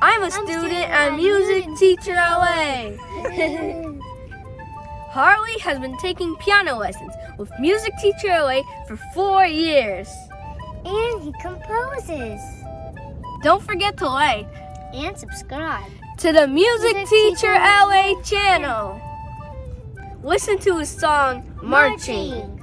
I'm a student at Music Teacher LA. Harley has been taking piano lessons with Music Teacher LA for 4 years. And he composes. Don't forget to like And subscribe to the Music Teacher LA channel. Listen to his song, Marching.